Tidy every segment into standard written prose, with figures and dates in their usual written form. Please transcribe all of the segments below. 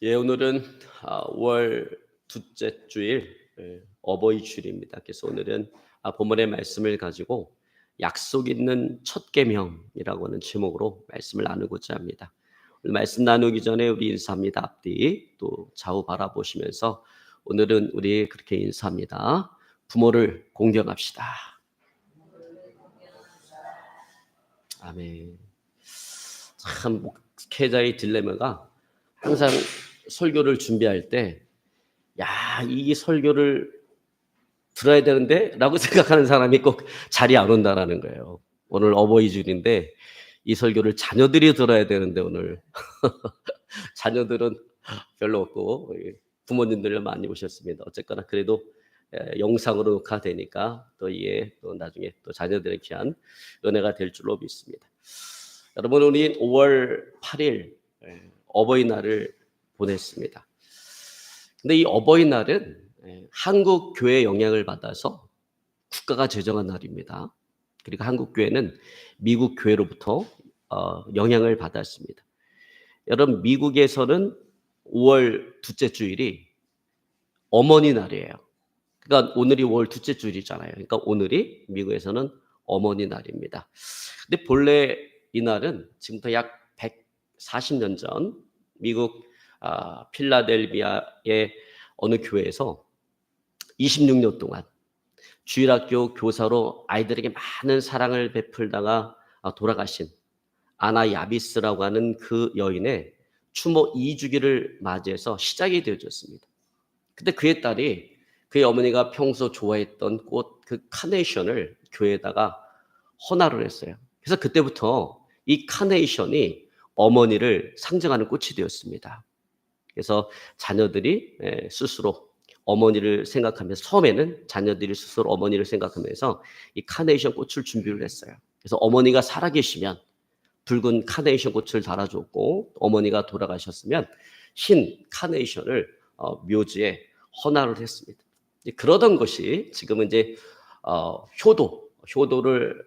오늘은 5월 둘째 주일, 어버이 주일입니다. 그래서 오늘은 본문의 말씀을 가지고 약속 있는 첫 계명이라고 하는 제목으로 말씀을 나누고자 합니다. 오늘 말씀 나누기 전에 우리 인사합니다. 앞뒤 또 좌우 바라보시면서 오늘은 우리 그렇게 인사합니다. 부모를 공경합시다. 아멘. 참 목회자의 딜레마가 항상 설교를 준비할 때, 이 설교를 들어야 되는데 라고 생각하는 사람이 꼭 자리에 안 온다라는 거예요. 오늘 어버이 주일인데 이 설교를 자녀들이 들어야 되는데 오늘 자녀들은 별로 없고 부모님들 많이 오셨습니다. 어쨌거나 그래도 영상으로 녹화되니까 또 이게 또 나중에 또 자녀들의 귀한 은혜가 될 줄로 믿습니다. 여러분, 우리 5월 8일 어버이날을 보냈습니다. 근데 이 어버이날은 한국 교회의 영향을 받아서 국가가 제정한 날입니다. 그리고 한국 교회는 미국 교회로부터 영향을 받았습니다. 여러분, 미국에서는 5월 둘째 주일이 어머니 날이에요. 그러니까 오늘이 5월 둘째 주일이잖아요. 그러니까 오늘이 미국에서는 어머니 날입니다. 근데 본래 이 날은 지금부터 약 140년 전 미국 필라델비아의 어느 교회에서 26년 동안 주일학교 교사로 아이들에게 많은 사랑을 베풀다가 돌아가신 아나 야비스라고 하는 그 여인의 추모 2주기를 맞이해서 시작이 되어졌습니다. 근데 그의 딸이, 그의 어머니가 평소 좋아했던 꽃 그 카네이션을 교회에다가 헌화를 했어요. 그래서 그때부터 이 카네이션이 어머니를 상징하는 꽃이 되었습니다. 그래서 자녀들이 스스로 어머니를 생각하면서, 처음에는 자녀들이 스스로 어머니를 생각하면서 이 카네이션 꽃을 준비를 했어요. 그래서 어머니가 살아계시면 붉은 카네이션 꽃을 달아줬고, 어머니가 돌아가셨으면 흰 카네이션을 묘지에 헌화를 했습니다. 그러던 것이 지금은 이제 효도를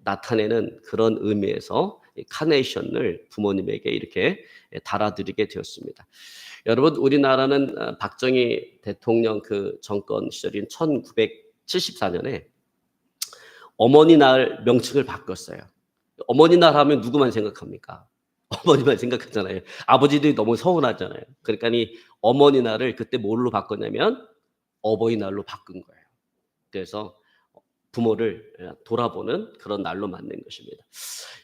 나타내는 그런 의미에서 카네이션을 부모님에게 이렇게 달아드리게 되었습니다. 여러분, 우리나라는 박정희 대통령 그 정권 시절인 1974년에 어머니 날 명칭을 바꿨어요. 어머니 날 하면 누구만 생각합니까? 어머니만 생각하잖아요. 아버지들이 너무 서운하잖아요. 그러니까 이 어머니 날을 그때 뭘로 바꿨냐면 어버이날로 바꾼 거예요. 그래서 부모를 돌아보는 그런 날로 만든 것입니다.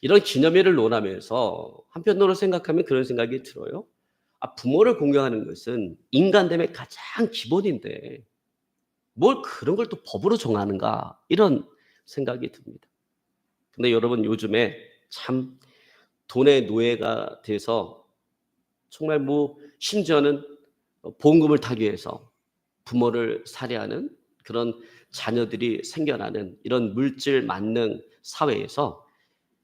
이런 기념일을 논하면서 한편으로 생각하면 그런 생각이 들어요. 부모를 공경하는 것은 인간됨의 가장 기본인데 뭘 그런 걸 또 법으로 정하는가, 이런 생각이 듭니다. 근데 여러분, 요즘에 참 돈의 노예가 돼서 정말 심지어는 보험금을 타기 위해서 부모를 살해하는 그런 자녀들이 생겨나는 이런 물질 만능 사회에서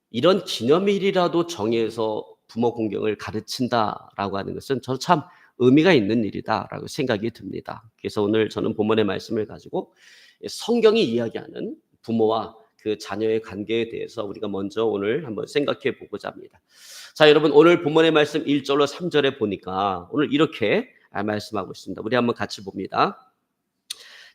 이런 기념일이라도 정해서 부모 공경을 가르친다라고 하는 것은 저는 참 의미가 있는 일이다라고 생각이 듭니다. 그래서 오늘 저는 본문의 말씀을 가지고 성경이 이야기하는 부모와 그 자녀의 관계에 대해서 우리가 먼저 오늘 한번 생각해 보고자 합니다. 자, 여러분, 오늘 본문의 말씀 1절로 3절에 보니까 오늘 이렇게 말씀하고 있습니다. 우리 한번 같이 봅니다.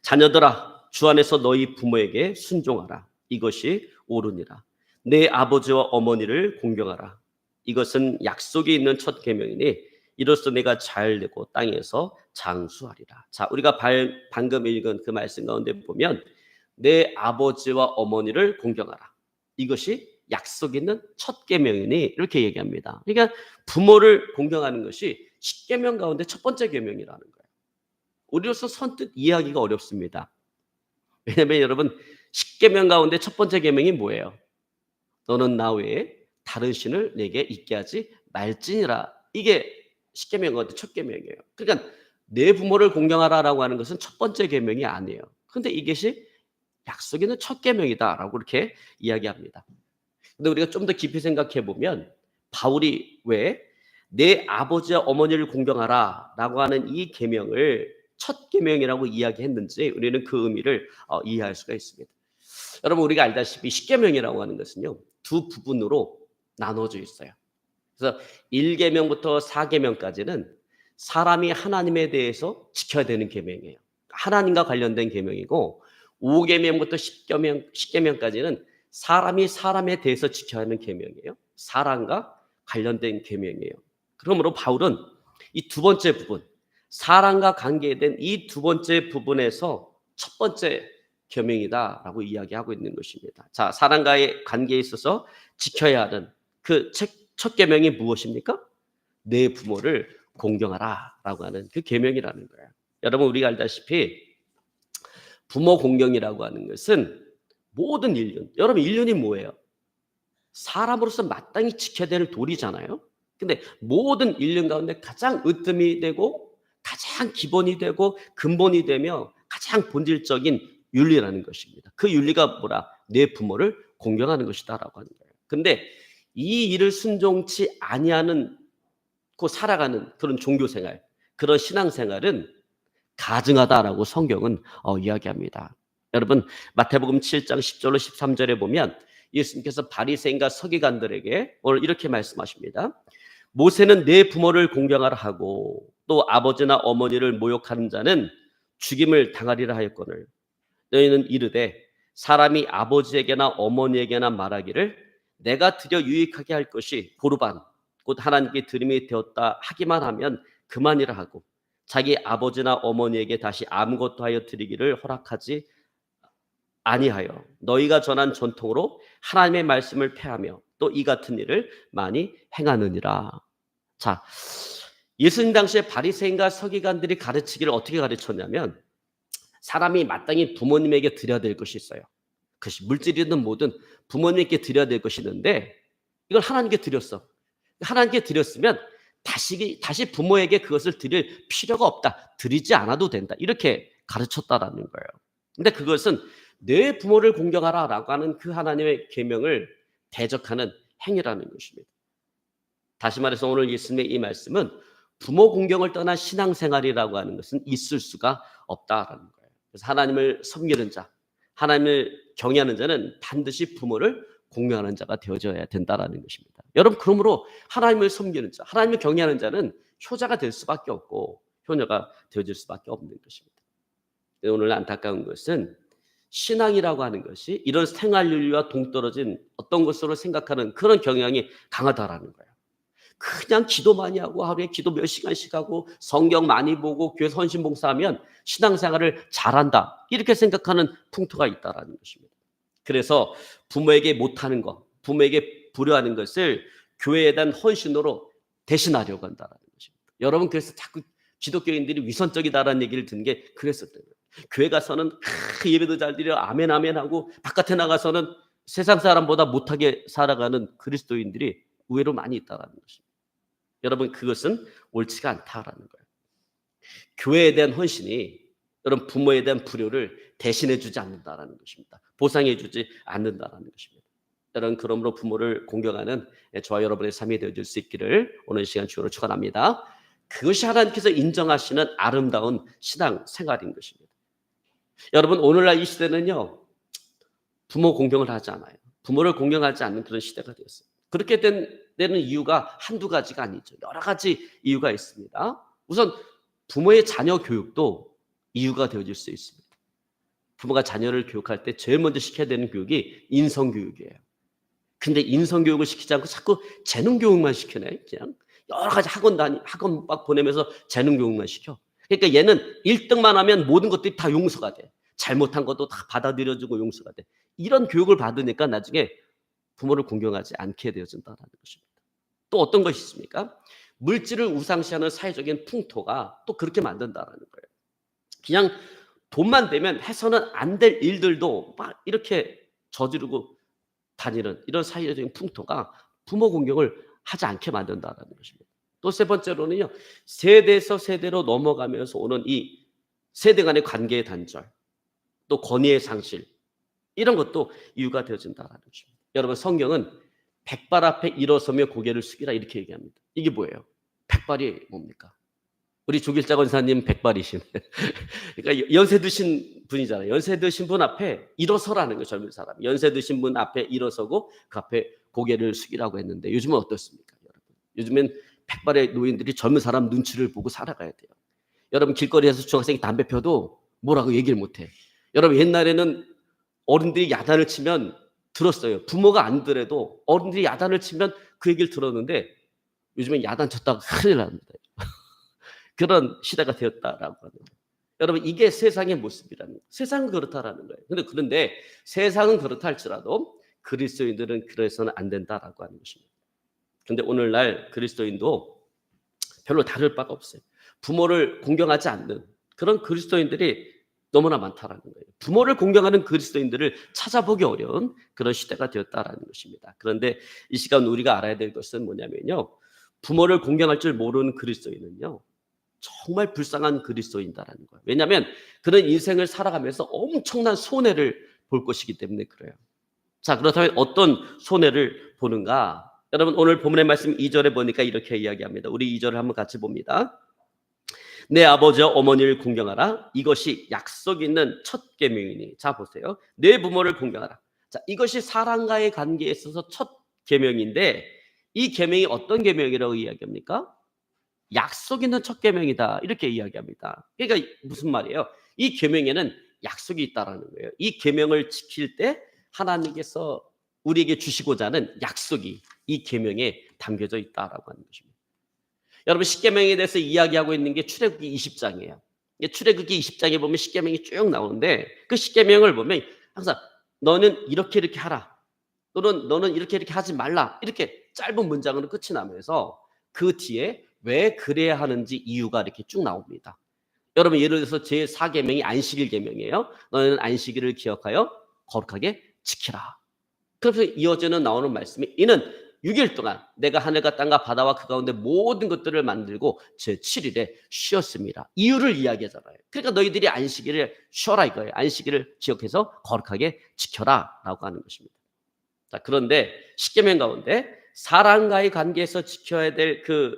자녀들아, 주 안에서 너희 부모에게 순종하라. 이것이 옳으니라. 내 아버지와 어머니를 공경하라. 이것은 약속이 있는 첫 계명이니 이로써 내가 잘되고 땅에서 장수하리라. 자, 우리가 방금 읽은 그 말씀 가운데 보면 내 아버지와 어머니를 공경하라. 이것이 약속 있는 첫 계명이니 이렇게 얘기합니다. 그러니까 부모를 공경하는 것이 10계명 가운데 첫 번째 계명이라는 거예요. 우리로서 선뜻 이해하기가 어렵습니다. 왜냐하면 여러분, 10계명 가운데 첫 번째 계명이 뭐예요? 너는 나 외에 다른 신을 내게 있게 하지 말지니라. 이게 10계명 가운데 첫 계명이에요. 그러니까 내 부모를 공경하라라고 하는 것은 첫 번째 계명이 아니에요. 그런데 이것이 약속 있는 첫 계명이다라고 이렇게 이야기합니다. 근데 우리가 좀 더 깊이 생각해 보면 바울이 왜 내 아버지와 어머니를 공경하라라고 하는 이 계명을 첫 계명이라고 이야기했는지 우리는 그 의미를 이해할 수가 있습니다. 여러분, 우리가 알다시피 10계명이라고 하는 것은요, 두 부분으로 나눠져 있어요. 그래서 1계명부터 4계명까지는 사람이 하나님에 대해서 지켜야 되는 계명이에요. 하나님과 관련된 계명이고 5계명부터 10계명까지는 사람이 사람에 대해서 지켜야 하는 계명이에요. 사람과 관련된 계명이에요. 그러므로 바울은 이 두 번째 부분, 사람과 관계된 이 두 번째 부분에서 첫 번째 계명이다라고 이야기하고 있는 것입니다. 자, 사람과의 관계에 있어서 지켜야 하는 그 첫 계명이 무엇입니까? 내 부모를 공경하라라고 하는 그 계명이라는 거예요. 여러분, 우리가 알다시피 부모 공경이라고 하는 것은 모든 인륜, 여러분 인륜이 뭐예요? 사람으로서 마땅히 지켜야 될 도리잖아요. 근데 모든 인륜 가운데 가장 으뜸이 되고 가장 기본이 되고 근본이 되며 가장 본질적인 윤리라는 것입니다. 그 윤리가 뭐라? 내 부모를 공경하는 것이다라고 하는 거예요. 근데 이 일을 순종치 아니하는 그 살아가는 그런 종교 생활, 그런 신앙 생활은 가증하다라고 성경은 이야기합니다. 여러분, 마태복음 7장 10절로 13절에 보면 예수님께서 바리새인과 서기관들에게 오늘 이렇게 말씀하십니다. 모세는 내 부모를 공경하라 하고 또 아버지나 어머니를 모욕하는 자는 죽임을 당하리라 하였거늘 너희는 이르되 사람이 아버지에게나 어머니에게나 말하기를 내가 드려 유익하게 할 것이 고르반 곧 하나님께 드림이 되었다 하기만 하면 그만이라 하고 자기 아버지나 어머니에게 다시 아무것도 하여 드리기를 허락하지 아니하여 너희가 전한 전통으로 하나님의 말씀을 폐하며 또 이 같은 일을 많이 행하느니라. 자, 예수님 당시에 바리새인과 서기관들이 가르치기를 어떻게 가르쳤냐면 사람이 마땅히 부모님에게 드려야 될 것이 있어요. 그것이 물질이든 뭐든 부모님께 드려야 될 것이 있는데 이걸 하나님께 드렸어. 하나님께 드렸으면 다시 부모에게 그것을 드릴 필요가 없다. 드리지 않아도 된다. 이렇게 가르쳤다라는 거예요. 근데 그것은 내 부모를 공경하라라고 하는 그 하나님의 계명을 대적하는 행위라는 것입니다. 다시 말해서 오늘 예수님의 이 말씀은 부모 공경을 떠난 신앙생활이라고 하는 것은 있을 수가 없다라는 거예요. 그래서 하나님을 섬기는 자, 하나님을 경외하는 자는 반드시 부모를 공경하는 자가 되어져야 된다라는 것입니다. 여러분, 그러므로 하나님을 섬기는 자, 하나님을 경외하는 자는 효자가 될 수밖에 없고 효녀가 되어질 수밖에 없는 것입니다. 오늘 안타까운 것은 신앙이라고 하는 것이 이런 생활윤리와 동떨어진 어떤 것으로 생각하는 그런 경향이 강하다라는 거예요. 그냥 기도 많이 하고 하루에 기도 몇 시간씩 하고 성경 많이 보고 교회 헌신봉사하면 신앙생활을 잘한다 이렇게 생각하는 풍토가 있다라는 것입니다. 그래서 부모에게 못하는 것, 부모에게 불효하는 것을 교회에 대한 헌신으로 대신하려고 한다는 것입니다. 여러분, 그래서 자꾸 기독교인들이 위선적이다라는 얘기를 듣는 게 그랬었던 거예요. 교회 가서는 예배도 잘 드려 아멘 아멘 하고 바깥에 나가서는 세상 사람보다 못하게 살아가는 그리스도인들이 의외로 많이 있다는 것입니다. 여러분, 그것은 옳지가 않다라는 거예요. 교회에 대한 헌신이 여러분 부모에 대한 불효를 대신해 주지 않는다라는 것입니다. 보상해 주지 않는다라는 것입니다. 여러분, 그러므로 부모를 공경하는 저와 여러분의 삶이 되어질 수 있기를 오늘 시간 주로 축원합니다. 그것이 하나님께서 인정하시는 아름다운 신앙 생활인 것입니다. 여러분, 오늘날 이 시대는요 부모 공경을 하지 않아요. 부모를 공경하지 않는 그런 시대가 되었어요. 그렇게 되는 이유가 한두 가지가 아니죠. 여러 가지 이유가 있습니다. 우선 부모의 자녀 교육도 이유가 되어질 수 있습니다. 부모가 자녀를 교육할 때 제일 먼저 시켜야 되는 교육이 인성교육이에요. 근데 인성교육을 시키지 않고 자꾸 재능교육만 시켜내. 그냥 여러 가지 학원 막 보내면서 재능교육만 시켜. 그러니까 얘는 1등만 하면 모든 것들이 다 용서가 돼. 잘못한 것도 다 받아들여주고 용서가 돼. 이런 교육을 받으니까 나중에 부모를 공경하지 않게 되어진다는 것입니다. 또 어떤 것이 있습니까? 물질을 우상시하는 사회적인 풍토가 또 그렇게 만든다는 거예요. 그냥 돈만 되면 해서는 안 될 일들도 막 이렇게 저지르고 다니는 이런 사회적인 풍토가 부모 공경을 하지 않게 만든다는 것입니다. 또 세 번째로는요, 세대에서 세대로 넘어가면서 오는 이 세대 간의 관계의 단절, 또 권위의 상실, 이런 것도 이유가 되어진다는 것입니다. 여러분, 성경은 백발 앞에 일어서며 고개를 숙이라 이렇게 얘기합니다. 이게 뭐예요? 백발이 뭡니까? 우리 조길자 권사님 백발이시네. 그러니까 연세 드신 분이잖아요. 연세 드신 분 앞에 일어서라는 거예요. 젊은 사람. 연세 드신 분 앞에 일어서고 그 앞에 고개를 숙이라고 했는데 요즘은 어떻습니까? 여러분? 요즘엔 백발의 노인들이 젊은 사람 눈치를 보고 살아가야 돼요. 여러분 길거리에서 중학생이 담배 펴도 뭐라고 얘기를 못해. 여러분 옛날에는 어른들이 야단을 치면 들었어요. 부모가 안 들어도 어른들이 야단을 치면 그 얘기를 들었는데 요즘엔 야단 쳤다가 큰일 납니다. 그런 시대가 되었다라고 하는 거예요. 여러분 이게 세상의 모습이라는 거예요. 세상은 그렇다라는 거예요. 그런데 세상은 그렇다 할지라도 그리스도인들은 그래서는 안 된다라고 하는 것입니다. 그런데 오늘날 그리스도인도 별로 다를 바가 없어요. 부모를 공경하지 않는 그런 그리스도인들이 너무나 많다라는 거예요. 부모를 공경하는 그리스도인들을 찾아보기 어려운 그런 시대가 되었다라는 것입니다. 그런데 이 시간 우리가 알아야 될 것은 뭐냐면요. 부모를 공경할 줄 모르는 그리스도인은요. 정말 불쌍한 그리스도인다라는 거예요. 왜냐하면 그런 인생을 살아가면서 엄청난 손해를 볼 것이기 때문에 그래요. 자, 그렇다면 어떤 손해를 보는가? 여러분 오늘 본문의 말씀 2절에 보니까 이렇게 이야기합니다. 우리 2절을 한번 같이 봅니다. 내 아버지와 어머니를 공경하라. 이것이 약속 있는 첫 계명이니. 자 보세요. 내 부모를 공경하라. 자, 이것이 사람과의 관계에 있어서 첫 계명인데 이 계명이 어떤 계명이라고 이야기합니까? 약속 있는 첫 계명이다. 이렇게 이야기합니다. 그러니까 무슨 말이에요? 이 계명에는 약속이 있다라는 거예요. 이 계명을 지킬 때 하나님께서 우리에게 주시고자 하는 약속이 이 계명에 담겨져 있다라고 하는 것입니다. 여러분 십계명에 대해서 이야기하고 있는 게 출애굽기 20장이에요. 출애굽기 20장에 보면 십계명이 쭉 나오는데 그 십계명을 보면 항상 너는 이렇게 하라. 또는 너는 이렇게 하지 말라. 이렇게 짧은 문장으로 끝이 나면서 그 뒤에 왜 그래야 하는지 이유가 이렇게 쭉 나옵니다. 여러분 예를 들어서 제4계명이 안식일 계명이에요. 너는 안식일을 기억하여 거룩하게 지키라. 그래서 이어지는 나오는 말씀이 이는 6일 동안 내가 하늘과 땅과 바다와 그 가운데 모든 것들을 만들고 제7일에 쉬었습니다. 이유를 이야기하잖아요. 그러니까 너희들이 안식일을 쉬어라 이거예요. 안식일을 기억해서 거룩하게 지켜라 라고 하는 것입니다. 자, 그런데 십계명 가운데 사람과의 관계에서 지켜야 될 그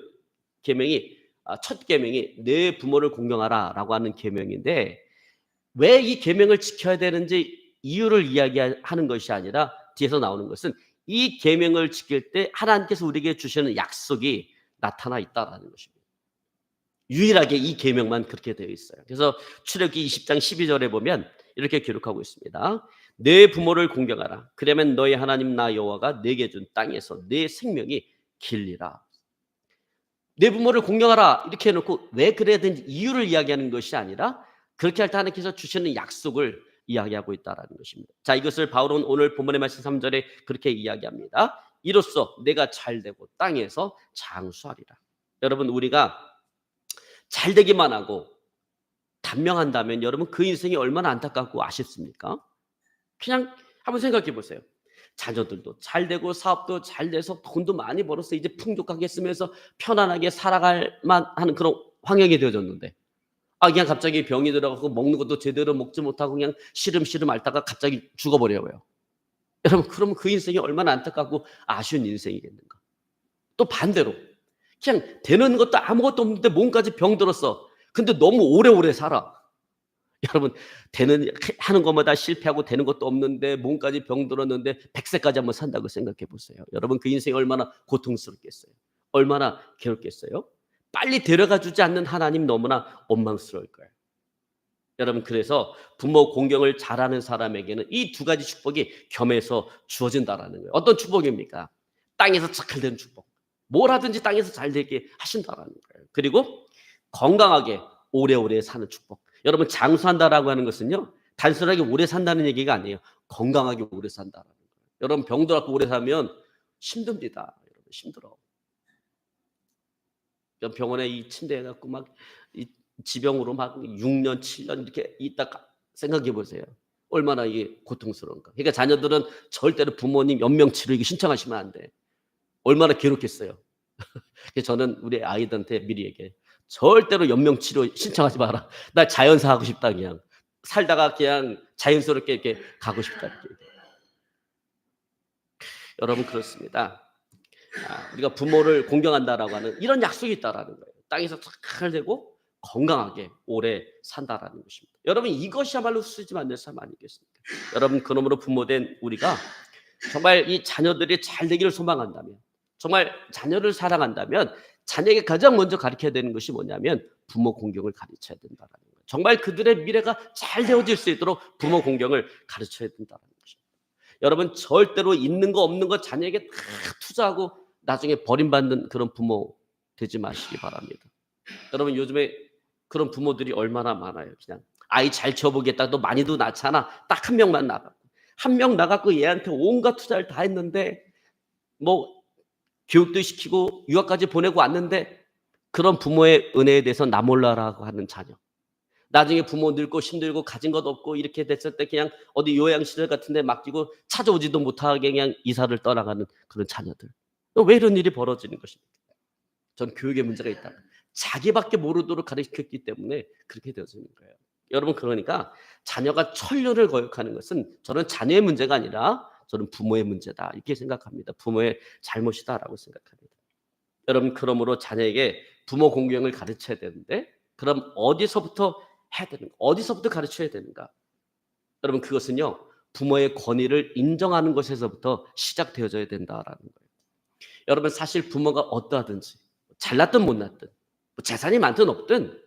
계명이 첫 계명이 내 부모를 공경하라 라고 하는 계명인데 왜 이 계명을 지켜야 되는지 이유를 이야기하는 것이 아니라 뒤에서 나오는 것은 이 계명을 지킬 때 하나님께서 우리에게 주시는 약속이 나타나 있다라는 것입니다. 유일하게 이 계명만 그렇게 되어 있어요. 그래서 출애굽기 20장 12절에 보면 이렇게 기록하고 있습니다. 내 부모를 공경하라. 그러면 너희 하나님 나 여호와가 내게 준 땅에서 내 생명이 길리라. 내 부모를 공경하라 이렇게 해놓고 왜 그래야 되는지 이유를 이야기하는 것이 아니라 그렇게 할 때 하나님께서 주시는 약속을 이야기하고 있다는 것입니다. 자, 이것을 바울은 오늘 본문의 말씀 3절에 그렇게 이야기합니다. 이로써 내가 잘되고 땅에서 장수하리라. 여러분 우리가 잘되기만 하고 단명한다면 여러분 그 인생이 얼마나 안타깝고 아쉽습니까? 그냥 한번 생각해 보세요. 자녀들도 잘되고 사업도 잘돼서 돈도 많이 벌어서 이제 풍족하게 쓰면서 편안하게 살아갈 만하는 그런 환경이 되어졌는데 그냥 갑자기 병이 들어가고 먹는 것도 제대로 먹지 못하고 그냥 시름시름 앓다가 갑자기 죽어버려요. 여러분 그러면 그 인생이 얼마나 안타깝고 아쉬운 인생이겠는가. 또 반대로 그냥 되는 것도 아무것도 없는데 몸까지 병들었어. 근데 너무 오래오래 살아. 여러분 하는 것마다 실패하고 되는 것도 없는데 몸까지 병들었는데 100세까지 한번 산다고 생각해 보세요. 여러분 그 인생이 얼마나 고통스럽겠어요. 얼마나 괴롭겠어요. 빨리 데려가 주지 않는 하나님 너무나 원망스러울 거예요. 여러분 그래서 부모 공경을 잘하는 사람에게는 이 두 가지 축복이 겸해서 주어진다라는 거예요. 어떤 축복입니까? 땅에서 잘 되는 축복. 뭘 하든지 땅에서 잘 되게 하신다라는 거예요. 그리고 건강하게 오래오래 사는 축복. 여러분 장수한다라고 하는 것은요. 단순하게 오래 산다는 얘기가 아니에요. 건강하게 오래 산다라는 거예요. 여러분 병들어서 오래 살면 힘듭니다. 여러분 힘들어. 병원에 이 침대에 갖고 막 이 지병으로 막 6년, 7년 이렇게 있다가 생각해 보세요. 얼마나 이게 고통스러운가. 그러니까 자녀들은 절대로 부모님 연명치료 이거 신청하시면 안 돼. 얼마나 괴롭겠어요. 그래서 저는 우리 아이들한테 미리 얘기해요. 절대로 연명치료 신청하지 마라. 나 자연사 하고 싶다 그냥. 살다가 그냥 자연스럽게 이렇게 가고 싶다. 이렇게. 여러분 그렇습니다. 우리가 부모를 공경한다라고 하는 이런 약속이 있다라는 거예요. 땅에서 잘 되고 건강하게 오래 산다라는 것입니다. 여러분 이것이야말로 쓰지 않는 삶 아니겠습니까? 여러분 그러므로 부모된 우리가 정말 이 자녀들이 잘 되기를 소망한다면 정말 자녀를 사랑한다면 자녀에게 가장 먼저 가르쳐야 되는 것이 뭐냐면 부모 공경을 가르쳐야 된다라는 거예요. 정말 그들의 미래가 잘 되어질 수 있도록 부모 공경을 가르쳐야 된다는 것입니다. 여러분 절대로 있는 거 없는 거 자녀에게 다 투자하고 나중에 버림받는 그런 부모 되지 마시기 바랍니다. 여러분 요즘에 그런 부모들이 얼마나 많아요. 그냥 아이 잘 키워보겠다. 너 많이도 낳잖아. 딱 한 명만 나갔고 한 명 나갔고 얘한테 온갖 투자를 다 했는데 뭐 교육도 시키고 유학까지 보내고 왔는데 그런 부모의 은혜에 대해서 나 몰라라고 하는 자녀. 나중에 부모 늙고 힘들고 가진 것 없고 이렇게 됐을 때 그냥 어디 요양시설 같은 데 맡기고 찾아오지도 못하게 그냥 이사를 떠나가는 그런 자녀들. 왜 이런 일이 벌어지는 것입니까? 전 교육에 문제가 있다. 자기밖에 모르도록 가르쳤기 때문에 그렇게 되어지는 거예요. 여러분 그러니까 자녀가 천륜을 거역하는 것은 저는 자녀의 문제가 아니라 저는 부모의 문제다 이렇게 생각합니다. 부모의 잘못이다라고 생각합니다. 여러분 그러므로 자녀에게 부모 공경을 가르쳐야 되는데 그럼 어디서부터 해야 되는가? 어디서부터 가르쳐야 되는가? 여러분 그것은요. 부모의 권위를 인정하는 것에서부터 시작되어져야 된다라는 거예요. 여러분 사실 부모가 어떠하든지 잘났든 못났든 뭐 재산이 많든 없든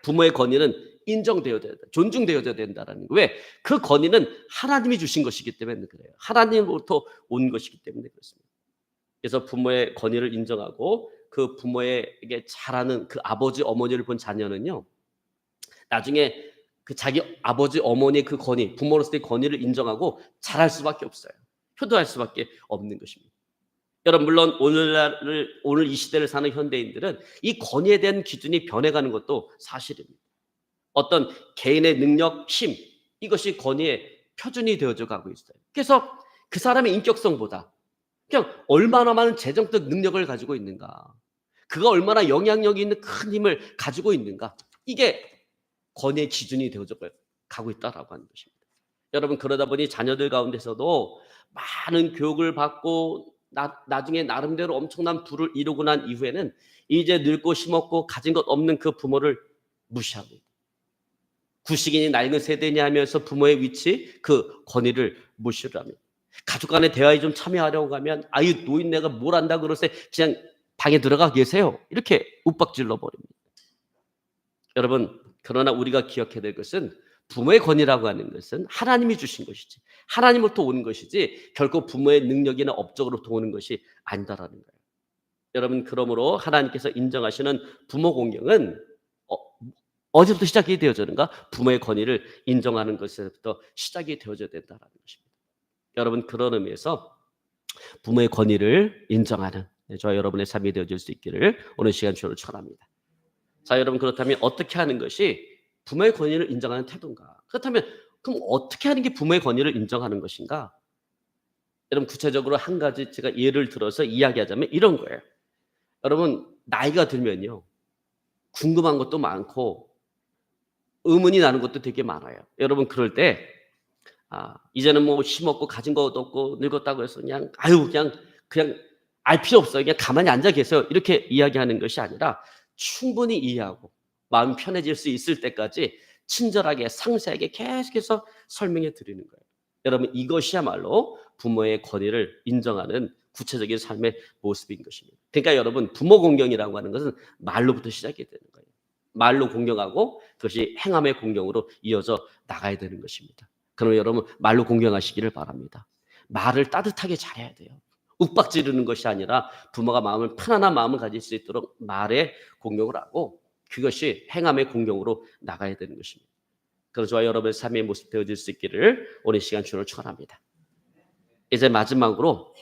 부모의 권위는 인정되어야 된다. 존중되어야 된다라는 거예요. 왜? 그 권위는 하나님이 주신 것이기 때문에 그래요. 하나님으로부터 온 것이기 때문에 그렇습니다. 그래서 부모의 권위를 인정하고 그 부모에게 잘하는 그 아버지 어머니를 본 자녀는요. 나중에 그 자기 아버지 어머니의 그 권위, 부모로서의 권위를 인정하고 잘할 수밖에 없어요. 효도할 수밖에 없는 것입니다. 여러분 물론 오늘 이 시대를 사는 현대인들은 이 권위에 대한 기준이 변해가는 것도 사실입니다. 어떤 개인의 능력, 힘 이것이 권위의 표준이 되어져 가고 있어요. 그래서 그 사람의 인격성보다 그냥 얼마나 많은 재정적 능력을 가지고 있는가, 그가 얼마나 영향력이 있는 큰 힘을 가지고 있는가, 이게 권위의 기준이 되어져 가고 있다라고 하는 것입니다. 여러분 그러다 보니 자녀들 가운데서도 많은 교육을 받고 나중에 나름대로 엄청난 부를 이루고 난 이후에는 이제 늙고 심었고 가진 것 없는 그 부모를 무시합니다. 구식이니 낡은 세대니 하면서 부모의 위치, 그 권위를 무시를 합니다. 가족 간의 대화에 좀 참여하려고 하면 아유 노인네가 뭘 안다 그러세요. 그냥 방에 들어가 계세요. 이렇게 윽박질러 버립니다. 여러분 그러나 우리가 기억해야 될 것은 부모의 권위라고 하는 것은 하나님이 주신 것이지 하나님으로부터 오는 것이지 결코 부모의 능력이나 업적으로부터 오는 것이 아니다라는 거예요. 여러분 그러므로 하나님께서 인정하시는 부모 공경은 어디서부터 시작이 되어지는가? 부모의 권위를 인정하는 것에서부터 시작이 되어져야 된다는 것입니다. 여러분 그런 의미에서 부모의 권위를 인정하는 저와 여러분의 삶이 되어질 수 있기를 오늘 시간 주로 축원합니다. 자 여러분 그렇다면 어떻게 하는 것이 부모의 권위를 인정하는 태도인가? 그렇다면 그럼 어떻게 하는 게 부모의 권위를 인정하는 것인가? 여러분 구체적으로 한 가지 제가 예를 들어서 이야기하자면 이런 거예요. 여러분 나이가 들면요. 궁금한 것도 많고 의문이 나는 것도 되게 많아요. 여러분 그럴 때 이제는 뭐 힘없고 가진 것도 없고 늙었다고 해서 그냥 그냥 알 필요 없어요. 그냥 가만히 앉아 계세요. 이렇게 이야기하는 것이 아니라 충분히 이해하고 마음 편해질 수 있을 때까지 친절하게 상세하게 계속해서 설명해 드리는 거예요. 여러분 이것이야말로 부모의 권위를 인정하는 구체적인 삶의 모습인 것입니다. 그러니까 여러분 부모 공경이라고 하는 것은 말로부터 시작이 되는 거예요. 말로 공경하고 그것이 행함의 공경으로 이어져 나가야 되는 것입니다. 그러면 여러분 말로 공경하시기를 바랍니다. 말을 따뜻하게 잘해야 돼요. 윽박지르는 것이 아니라 부모가 편안한 마음을 가질 수 있도록 말에 공경을 하고 그것이 행함의 공경으로 나가야 되는 것입니다. 그래서 저와 여러분의 삶의 모습 되어질 수 있기를 오늘 시간 주를 축원합니다. 이제 마지막으로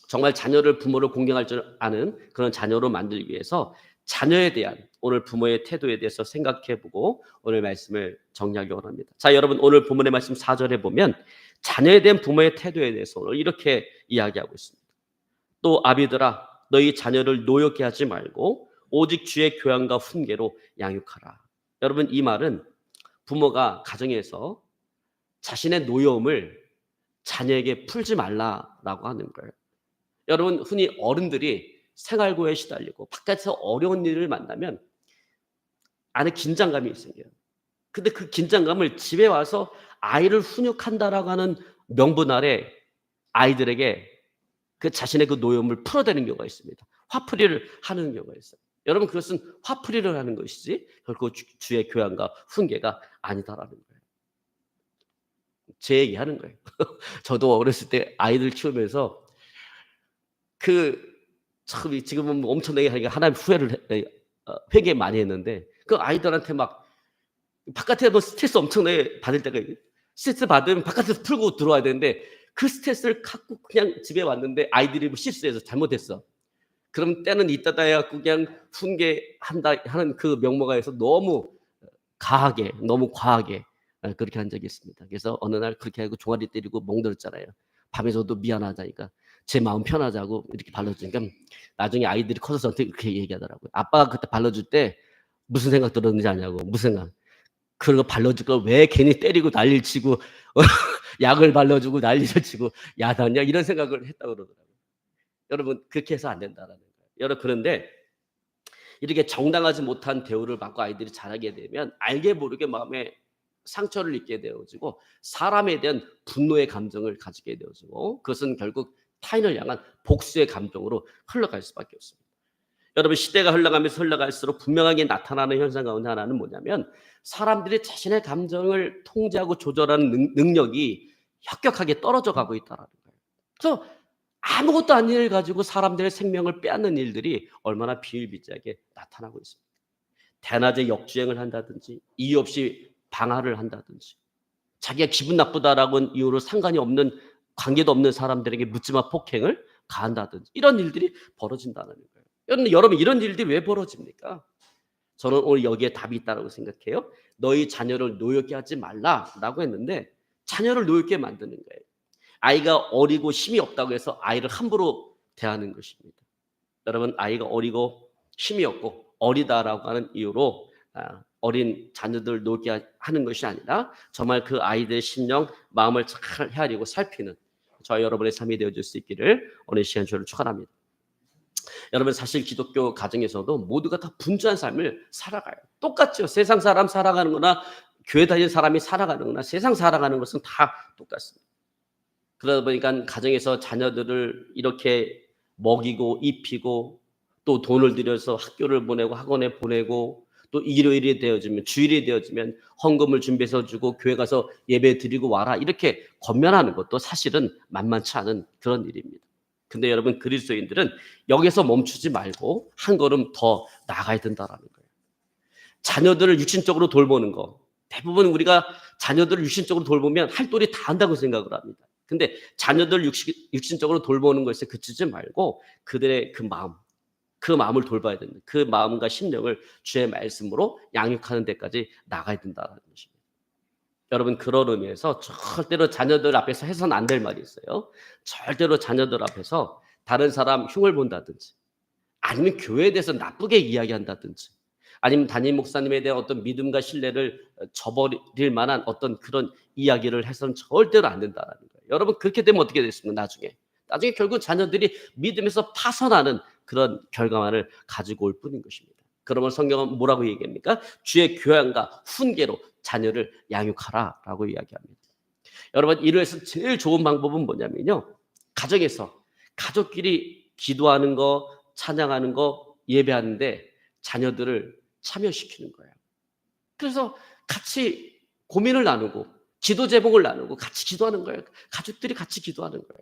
정말 자녀를 부모를 공경할 줄 아는 그런 자녀로 만들기 위해서 자녀에 대한 오늘 부모의 태도에 대해서 생각해보고 오늘 말씀을 정리하기 원합니다. 자 여러분 오늘 본문의 말씀 4절에 보면 자녀에 대한 부모의 태도에 대해서 오늘 이렇게 이야기하고 있습니다. 또 아비들아 너희 자녀를 노엽게 하지 말고 오직 주의 교양과 훈계로 양육하라. 여러분 이 말은 부모가 가정에서 자신의 노여움을 자녀에게 풀지 말라라고 하는 거예요. 여러분 흔히 어른들이 생활고에 시달리고 바깥에서 어려운 일을 만나면 안에 긴장감이 생겨요. 근데 그 긴장감을 집에 와서 아이를 훈육한다라고 하는 명분 아래 아이들에게 그 자신의 그 노여움을 풀어내는 경우가 있습니다. 화풀이를 하는 경우가 있어요. 여러분 그것은 화풀이를 하는 것이지 결코 주의 교양과 훈계가 아니다라는 거예요. 제 얘기하는 거예요. 저도 어렸을 때 아이들 키우면서 그 참 지금은 뭐 엄청나게 하니까 하나님 후회를 회개 많이 했는데 그 아이들한테 막 바깥에 뭐 스트레스 엄청나게 받을 때가 스트레스 받으면 바깥에서 풀고 들어와야 되는데 그 스트레스를 갖고 그냥 집에 왔는데 아이들이 뭐 실수해서 잘못했어. 그럼 때는 이따다 해 갖고 그냥 훈계한다 하는 그 명목하에서 너무 가하게 너무 과하게 그렇게 한 적이 있습니다. 그래서 어느 날 그렇게 하고 종아리 때리고 멍들었잖아요. 밤에서도 미안하다니까 제 마음 편하자고 이렇게 발라주니까 나중에 아이들이 커서 저한테 그렇게 얘기하더라고요. 아빠가 그때 발라줄 때 무슨 생각 들었는지 아냐고. 무슨 생각. 그런 거 발라줄 걸 왜 괜히 때리고 난리를 치고 약을 발라주고 난리를 치고 야단이야 이런 생각을 했다고 그러더라고요. 여러분 그렇게 해서 안 된다라는 거예요. 여러분 그런데 이렇게 정당하지 못한 대우를 받고 아이들이 자라게 되면 알게 모르게 마음에 상처를 입게 되어지고 사람에 대한 분노의 감정을 가지게 되어지고 그것은 결국 타인을 향한 복수의 감정으로 흘러갈 수밖에 없습니다. 여러분 시대가 흘러가면서 흘러갈수록 분명하게 나타나는 현상 가운데 하나는 뭐냐면 사람들이 자신의 감정을 통제하고 조절하는 능력이 현격하게 떨어져 가고 있다는 거예요. 그래서 아무것도 아닌 일 가지고 사람들의 생명을 빼앗는 일들이 얼마나 비일비재하게 나타나고 있습니다. 대낮에 역주행을 한다든지 이유 없이 방화를 한다든지 자기가 기분 나쁘다라는 이유로 상관이 없는 관계도 없는 사람들에게 묻지마 폭행을 가한다든지 이런 일들이 벌어진다는 거예요. 여러분 이런 일들이 왜 벌어집니까? 저는 오늘 여기에 답이 있다고 생각해요. 너희 자녀를 노엽게 하지 말라라고 했는데 자녀를 노엽게 만드는 거예요. 아이가 어리고 힘이 없다고 해서 아이를 함부로 대하는 것입니다. 여러분 아이가 어리고 힘이 없고 어리다라고 하는 이유로 어린 자녀들 놀게 하는 것이 아니라 정말 그 아이들의 심령, 마음을 잘 헤아리고 살피는 저와 여러분의 삶이 되어줄 수 있기를 오늘 시간 주를 축원합니다. 여러분 사실 기독교 가정에서도 모두가 다 분주한 삶을 살아가요. 똑같죠. 세상 사람 살아가는 거나 교회 다니는 사람이 살아가는 거나 세상 살아가는 것은 다 똑같습니다. 그러다 보니까 가정에서 자녀들을 이렇게 먹이고 입히고 또 돈을 들여서 학교를 보내고 학원에 보내고 또 일요일이 되어지면 주일이 되어지면 헌금을 준비해서 주고 교회 가서 예배 드리고 와라 이렇게 권면하는 것도 사실은 만만치 않은 그런 일입니다. 근데 여러분 그리스도인들은 여기서 멈추지 말고 한 걸음 더 나아가야 된다라는 거예요. 자녀들을 육신적으로 돌보는 거 대부분 우리가 자녀들을 육신적으로 돌보면 할 도리 다 한다고 생각을 합니다. 근데 자녀들 육신적으로 돌보는 것에 그치지 말고 그들의 그 마음을 돌봐야 된다. 그 마음과 심령을 주의 말씀으로 양육하는 데까지 나가야 된다는 것입니다. 여러분 그런 의미에서 절대로 자녀들 앞에서 해서는 안 될 말이 있어요. 절대로 자녀들 앞에서 다른 사람 흉을 본다든지 아니면 교회에 대해서 나쁘게 이야기한다든지 아니면 담임 목사님에 대한 어떤 믿음과 신뢰를 저버릴 만한 어떤 그런 이야기를 해서는 절대로 안 된다는 거예요. 여러분 그렇게 되면 어떻게 됐습니까? 나중에 결국 자녀들이 믿음에서 파선하는 그런 결과만을 가지고 올 뿐인 것입니다. 그러면 성경은 뭐라고 얘기합니까? 주의 교양과 훈계로 자녀를 양육하라라고 이야기합니다. 여러분 이를 해서 제일 좋은 방법은 뭐냐면요. 가정에서 가족끼리 기도하는 거, 찬양하는 거, 예배하는데 자녀들을 참여시키는 거예요. 그래서 같이 고민을 나누고 기도 제목을 나누고 같이 기도하는 거예요. 가족들이 같이 기도하는 거예요.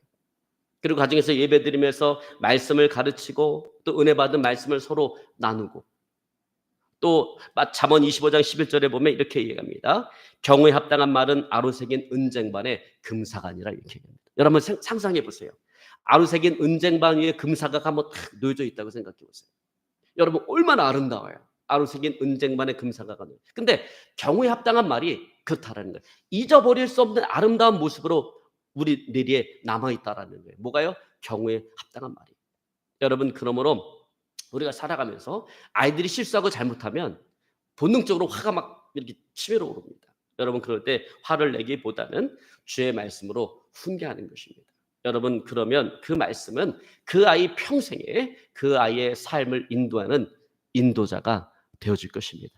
그리고 가정에서 예배드리면서 말씀을 가르치고 또 은혜 받은 말씀을 서로 나누고 또 잠언 25장 11절에 보면 이렇게 얘기합니다. 경우에 합당한 말은 아로새긴 은쟁반에 금사가 아니라 이렇게 얘기합니다. 여러분 상상해 보세요. 아로새긴 은쟁반 위에 금사가 한번 탁 놓여져 있다고 생각해 보세요. 여러분 얼마나 아름다워요. 아로새긴 은쟁반에 금사가가 놓여. 근데 경우에 합당한 말이 그렇다라는 거예요. 잊어버릴 수 없는 아름다운 모습으로 우리 뇌리에 남아있다라는 거예요. 뭐가요? 경우에 합당한 말이. 여러분 그러므로 우리가 살아가면서 아이들이 실수하고 잘못하면 본능적으로 화가 막 이렇게 치밀어 오릅니다. 여러분 그럴 때 화를 내기보다는 주의 말씀으로 훈계하는 것입니다. 여러분 그러면 그 말씀은 그 아이 평생에 그 아이의 삶을 인도하는 인도자가 되어줄 것입니다.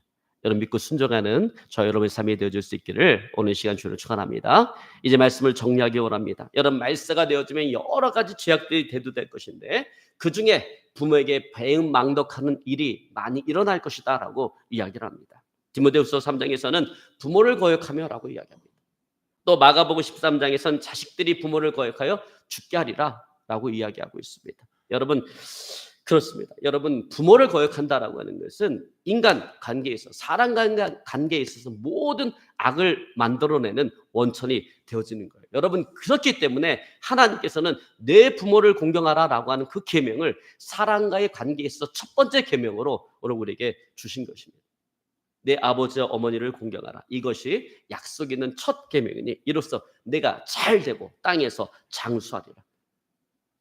여러분 믿고 순종하는 저 여러분의 삶이 되어줄 수 있기를 오늘 시간 주로 축원합니다. 이제 말씀을 정리하기 원합니다. 여러분 말세가 되어지면 여러 가지 죄악들이 대두될 것인데 그중에 부모에게 배은망덕하는 일이 많이 일어날 것이다라고 이야기를 합니다. 디모데후서 3장에서는 부모를 거역하며라고 이야기합니다. 또 마가복음 13장에서는 자식들이 부모를 거역하여 죽게 하리라라고 이야기하고 있습니다. 여러분 그렇습니다. 여러분 부모를 거역한다라고 하는 것은 인간 관계에 있어서 사람 관계에 있어서 모든 악을 만들어내는 원천이 되어지는 거예요. 여러분 그렇기 때문에 하나님께서는 내 부모를 공경하라라고 하는 그 계명을 사람과의 관계에 있어서 첫 번째 계명으로 오늘 우리에게 주신 것입니다. 내 아버지와 어머니를 공경하라. 이것이 약속 있는 첫 계명이니 이로써 내가 잘 되고 땅에서 장수하리라.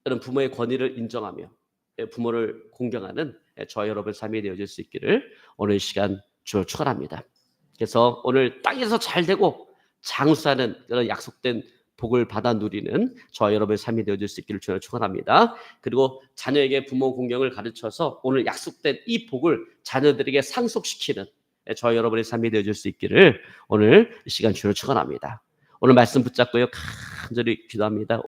여러분 부모의 권위를 인정하며 부모를 공경하는 저와 여러분의 삶이 되어질 수 있기를 오늘 시간 주로 축원합니다. 그래서 오늘 땅에서 잘 되고 장수하는 그런 약속된 복을 받아 누리는 저와 여러분의 삶이 되어질 수 있기를 주로 축원합니다. 그리고 자녀에게 부모 공경을 가르쳐서 오늘 약속된 이 복을 자녀들에게 상속시키는 저와 여러분의 삶이 되어질 수 있기를 오늘 이 시간 주로 축원합니다. 오늘 말씀 붙잡고요 간절히 기도합니다.